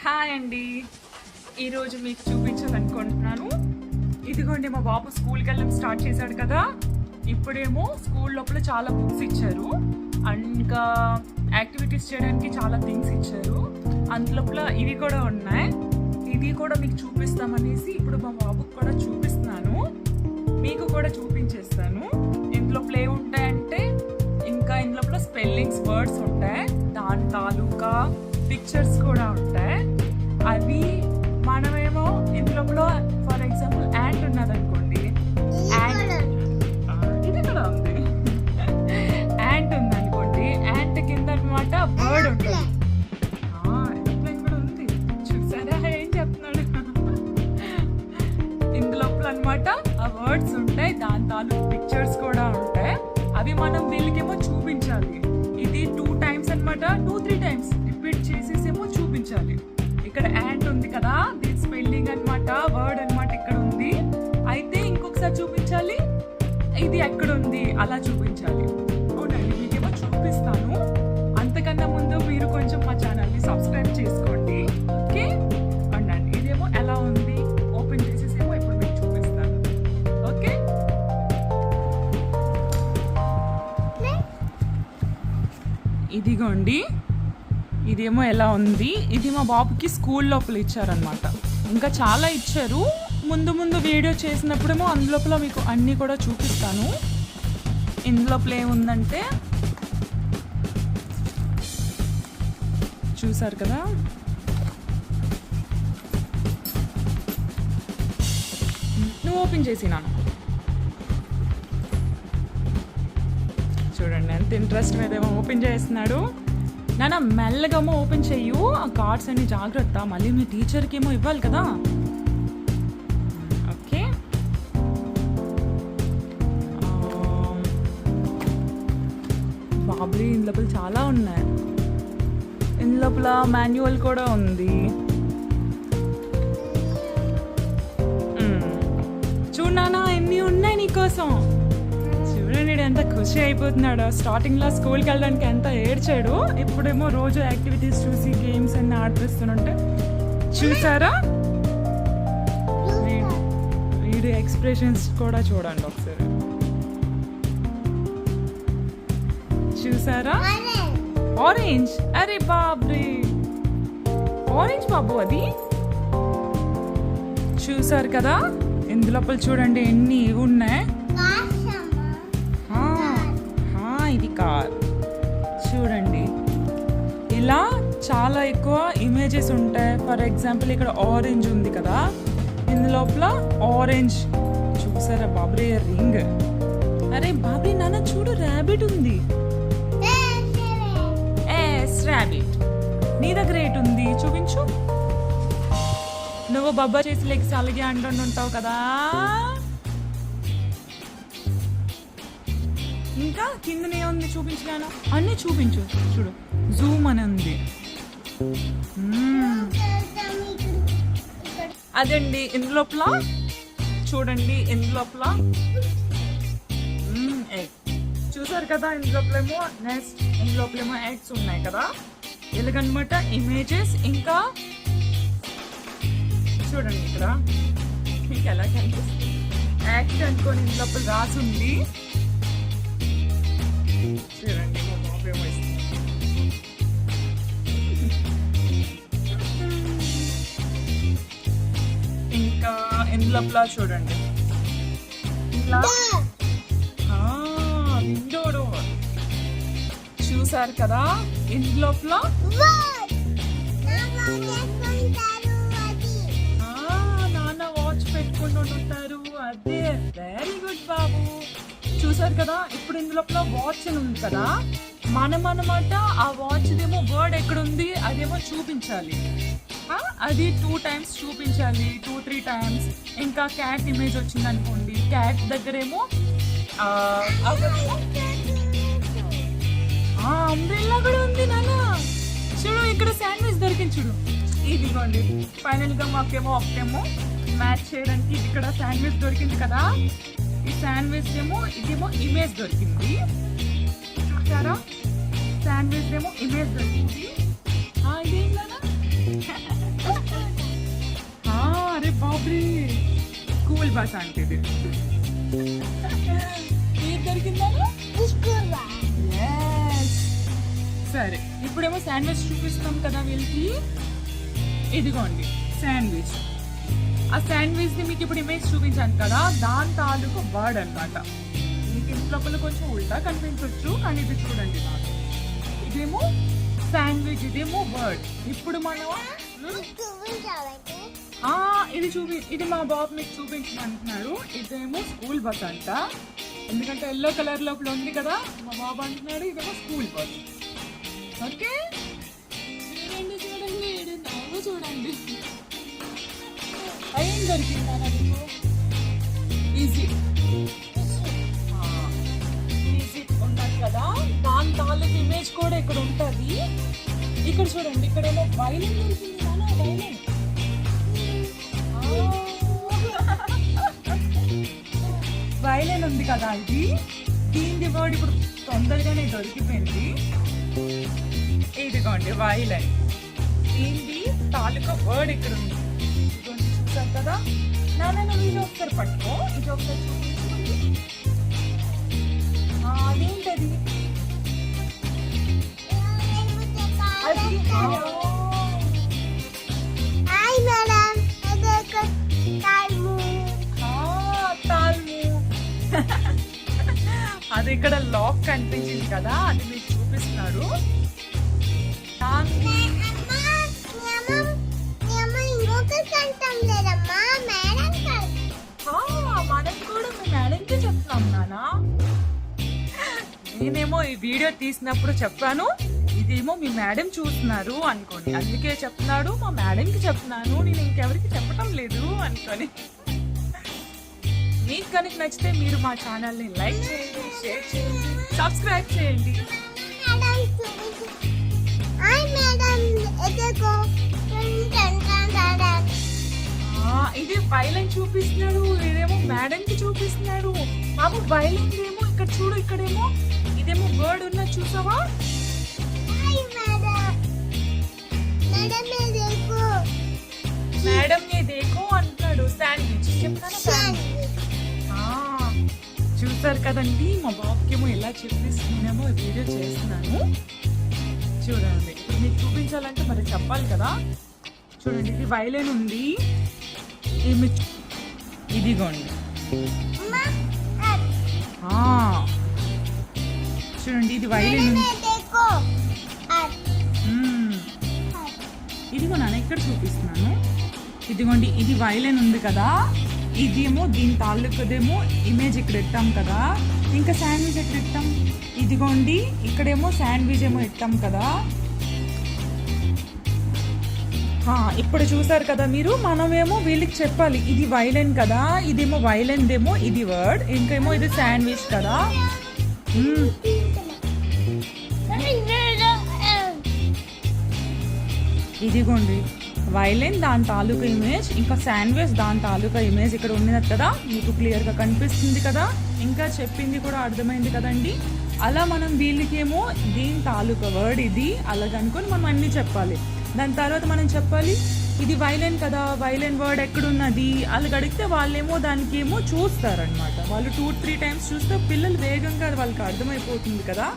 Hi అండి, ఈరోజు మీకు చూపించాలనుకుంటున్నాను. ఇదిగోండి, మా బాబు స్కూల్కి వెళ్ళడం స్టార్ట్ చేశాడు కదా. ఇప్పుడేమో స్కూల్ లోపల చాలా బుక్స్ ఇచ్చారు అండ్ ఇంకా యాక్టివిటీస్ చేయడానికి చాలా థింగ్స్ ఇచ్చారు. అందులోపల ఇవి కూడా ఉన్నాయి. ఇది కూడా మీకు చూపిస్తామనేసి ఇప్పుడు మా బాబుకి కూడా చూపిస్తున్నాను, మీకు కూడా చూపించేస్తాను. ఇందులోపల ఏముంటాయంటే ఇంకా ఇందులోపల స్పెల్లింగ్స్, వర్డ్స్ ఉంటాయి, దాని తాలూకా పిక్చర్స్ కూడా ఉంటాయి. అవి మనమేమో ఇందులోపల ఫర్ ఎగ్జాంపుల్ యాంట్ ఉన్నదనుకోండి, ఇది కూడా ఉంది. యాంట్ ఉందనుకోండి, యాంట్ కింద అనమాట బర్డ్ ఉంటుంది. ఎయిర్ప్లేన్ కూడా ఉంది, చూసారా ఏం చెప్తున్నాడు. ఇందులోపల అనమాట ఆ వర్డ్స్ ఉంటాయి, దాని తాలూకు పిక్చర్స్ కూడా ఉంటాయి. అవి మనం వీళ్ళకేమో చూపించాలి. ఇది 2 times అనమాట, 2-3 times రిపీట్ చేసేసేమో చూపించాలి. ఇక్కడ యాంట్ ఉంది కదా, దీని స్పెల్లింగ్ అనమాట, వర్డ్ అనమాట ఇక్కడ ఉంది. అయితే ఇంకొకసారి చూపించాలి, ఇది ఎక్కడ ఉంది అలా చూపించాలి. అవునండి, మీకేమో చూపిస్తాను. అంతకన్నా ముందు మీరు కొంచెం మా ఛానల్ని సబ్స్క్రైబ్ చేసుకోండి, ఓకే? అండి ఇదేమో ఎలా ఉంది ఓపెన్ చేసేసేమో ఇప్పుడు మీకు చూపిస్తాను, ఓకే? ఇదిగోండి, ఇదేమో ఎలా ఉంది. ఇది మా బాబుకి స్కూల్ లోపల ఇచ్చారనమాట. ఇంకా చాలా ఇచ్చారు. ముందు ముందు వీడియో చేసినప్పుడేమో అందులోపల మీకు అన్నీ కూడా చూపిస్తాను. ఇందులోపల ఏముందంటే చూసారు కదా, నువ్వు ఓపెన్ చేసినాను చూడండి, ఎంత ఇంట్రెస్ట్ మీదేమో ఓపెన్ చేస్తున్నాడు. నాన్న మెల్లగా ఓపెన్ చెయ్యు, ఆ కార్డ్స్ అన్ని జాగ్రత్త, మళ్ళీ మీ టీచర్కి ఏమో ఇవ్వాలి కదా, ఓకే? బాబ్లీ ఇందులోపల చాలా ఉన్నాయి. ఇందులోపల మాన్యువల్ కూడా ఉంది. చూడనా ఎన్ని ఉన్నాయి నీకోసం. చూడండి ఎంత ఖుషి అయిపోతున్నాడు. స్టార్టింగ్లో స్కూల్కి వెళ్ళడానికి ఎంత ఏడ్చాడు, ఇప్పుడేమో రోజు యాక్టివిటీస్ చూసి గేమ్స్ అన్ని ఆడిపిస్తుంటే చూసారా. వీడి ఎక్స్ప్రెషన్స్ కూడా చూడండి ఒకసారి, చూసారా. ఆరెంజ్, అరే బాబ్రీ, ఆరెంజ్ బాబు అది. చూసారు కదా, ఇందులోపల చూడండి ఎన్ని ఉన్నాయి. ఇది కార్ చూడండి, ఇలా చాలా ఎక్కువ ఇమేజెస్ ఉంటాయి. ఫర్ ఎగ్జాంపుల్ ఇక్కడ ఆరెంజ్ ఉంది కదా, ఇందులోపల ఆరెంజ్ చూసారా. బాబ్రీ రింగ్, అరే బాబ్రీ నాన్న చూడు ర్యాబిట్ ఉంది. ర్యాబిట్ నీ దగ్గర ఏంటి ఉంది చూపించు. నువ్వు బబ్బా చేసి లెగ్స్ అలాగే అంటుంటావు కదా. ఇంకా కిందనే ఉంది చూపించగాను, అన్నీ చూపించు. చూడు జూమ్ అని ఉంది. అదండి ఇందులోపల చూడండి, ఇందులోపల ఎగ్ చూసారు కదా. ఇందులోపలేమో నెక్స్ట్ ఇందులోపలేమో ఎగ్స్ ఉన్నాయి కదా, ఎలాగనమాట ఇమేజెస్. ఇంకా చూడండి ఇక్కడ మీకు ఎలా కనిపిస్తుంది, యాక్ట్ అనుకోని ఇందులోపల రాసి ఉంది. చూడండి మా బాబు ఏమో ఇంకా ఇందులోపల చూడండి, ఇలా విండో డోర్ చూసారు కదా. ఇందులోపల నాన్న వాచ్ పెట్టుకుంటూ ఉంటారు, అదే. వెరీ గుడ్ బాబు, చూసారు కదా. ఇప్పుడు ఇందులోపల వాచ్ అని ఉంది కదా, మనం అన్నమాట ఆ వాచ్ దేమో వర్డ్ ఎక్కడుంది అదేమో చూపించాలి. అది 2 times చూపించాలి, 2-3 times. ఇంకా క్యాట్ ఇమేజ్ వచ్చింది అనుకోండి, క్యాట్ దగ్గరేమో అంబ్రెల్లా కూడా ఉంది నాన్న. చూడు ఇక్కడ శాండ్విచ్ దొరికింది చూడు. ఇదిగోండి ఫైనల్గా మాకేమో ఒకటేమో మ్యాచ్ చేయడానికి ఇక్కడ శాండ్విచ్ దొరికింది కదా. ఈ శాండ్విచ్ ఏమో ఇదేమో ఇమేజ్ దొరికింది, చూసారా. శాండ్విచ్ ఏమో ఇమేజ్ దొరికింది. ఇదేం కదా బాబ్రీ స్కూల్ బస్ అంటే ఇది ఏది దొరికిందా? సరే ఇప్పుడేమో శాండ్విచ్ చూపిస్తాం కదా వీళ్ళకి. ఇదిగోండి శాండ్విచ్. ఆ శాండ్విచ్ ని మీకు ఇప్పుడు ఇమేజ్ చూపించాను కదా, దాని తాలూకు వర్డ్ అన్నమాట. మీకు ఇంట్లో కొంచెం ఉల్టా కనిపించవచ్చు, కానీ ఇది చూడండి నాకు. ఇదేమో శాండ్విచ్, ఇదేమో వర్డ్. ఇప్పుడు మనం ఇది మా బాబు మీకు చూపించమంటున్నాడు. ఇదేమో స్కూల్ బస్ అంట, ఎందుకంటే ఎల్లో కలర్ లోపల ఉంది కదా, మా బాబు అంటున్నాడు ఇదేమో స్కూల్ బస్. ఓకే చూడండి చూడండి, నవ్వు చూడండి. ఏం దొరికిందా నాకు? ఈజీ ఈజీ ఉన్నది కదా, దాని తాలూకు ఇమేజ్ కూడా ఇక్కడ ఉంటుంది. ఇక్కడ చూడండి, ఇక్కడేమో వైలిన్ దొరికింది నాన్న, వైలిన్. వైలిన్ ఉంది కదా, ఇది దీని వర్డ్ ఇప్పుడు తొందరగానే దొరికిపోయింది. ఇదిగోండి వైలిన్, దీని తాలూకా వర్డ్ ఇక్కడ ఉంది. ఇదిగోండి చూసారు కదా నాన్న, నువ్వు ఇది ఒకసారి పట్టుకో, ఇది ఒకసారి చూపించుకోండి. అదేంటది? అది ఇక్కడ లాక్ కనిపించింది కదా, అది మీకు చూపిస్తున్నారు. మనం కూడా మీ మేడంకి చెప్తున్నాం నాన్న. నేనేమో ఈ వీడియో తీసినప్పుడు చెప్పాను, ఇదేమో మీ మేడం చూస్తున్నారు అనుకోని, అందుకే చెప్తున్నాడు. మా మేడంకి చెప్తున్నాను, నేను ఇంకెవరికి చెప్పటం లేదు అనుకోని. మీకు కనుక నచ్చితే మీరు మా ఛానల్ని లైక్ చేయండి, షేర్ చేయండి, సబ్స్క్రైబ్ చేయండి. ఇది వైలెన్ చూపిస్తున్నాడు, ఇదేమో మేడం కి చూపిస్తున్నాడు. బాబు వైలెన్ ఏమో ఇక్కడ చూడు, ఇక్కడేమో ఇదేమో వర్డ్ ఉన్నది చూసావా? మేడం నే దేకో అంటాడు. శాండ్విచ్ చెప్తాను, చూసారు కదండి. మా బాబుకేమో ఎలా చెప్పిస్తున్నామో వీడియో చేస్తున్నాను చూడండి. ఇప్పుడు మీకు చూపించాలంటే మరి చెప్పాలి కదా. చూడండి, ఇది వైలెన్ ఉంది, ఇదిగోండి. చూడండి, ఇది వైలెన్ ఉంది. ఇదిగో నాన్న ఇక్కడ చూపిస్తున్నాను. ఇదిగోండి, ఇది వైలెన్ ఉంది కదా, ఇదేమో దీని తాలూకుదేమో ఇమేజ్ ఇక్కడ ఇట్టాం కదా. ఇంకా శాండ్విచ్ ఎక్కడ ఇట్టాం? ఇదిగోండి, ఇక్కడేమో శాండ్విచ్ ఏమో ఇట్టాం కదా. ఇప్పుడు చూసారు కదా మీరు. మనమేమో వీళ్ళకి చెప్పాలి, ఇది వైలెన్ కదా, ఇదేమో వైలెన్ దేమో ఇది వర్డ్, ఇంకేమో ఇది శాండ్విచ్ కదా. ఇదిగోండి వైలెన్ దాని తాలూకా ఇమేజ్, ఇంకా శాండ్విచ్ దాని తాలూకా ఇమేజ్ ఇక్కడ ఉన్నది కదా, మీకు క్లియర్గా కనిపిస్తుంది కదా. ఇంకా చెప్పింది కూడా అర్థమైంది కదండి. అలా మనం వీళ్ళకేమో దీని తాలూకా వర్డ్ ఇది అలాగనుకొని మనం అన్నీ చెప్పాలి. దాని తర్వాత మనం చెప్పాలి, ఇది వైలెన్ కదా, వైలెన్ వర్డ్ ఎక్కడున్నది అలాగ అడిగితే వాళ్ళేమో దానికి ఏమో చూస్తారనమాట. వాళ్ళు 2-3 టైమ్స్ చూస్తే పిల్లలు వేగంగా వాళ్ళకి అర్థమైపోతుంది కదా.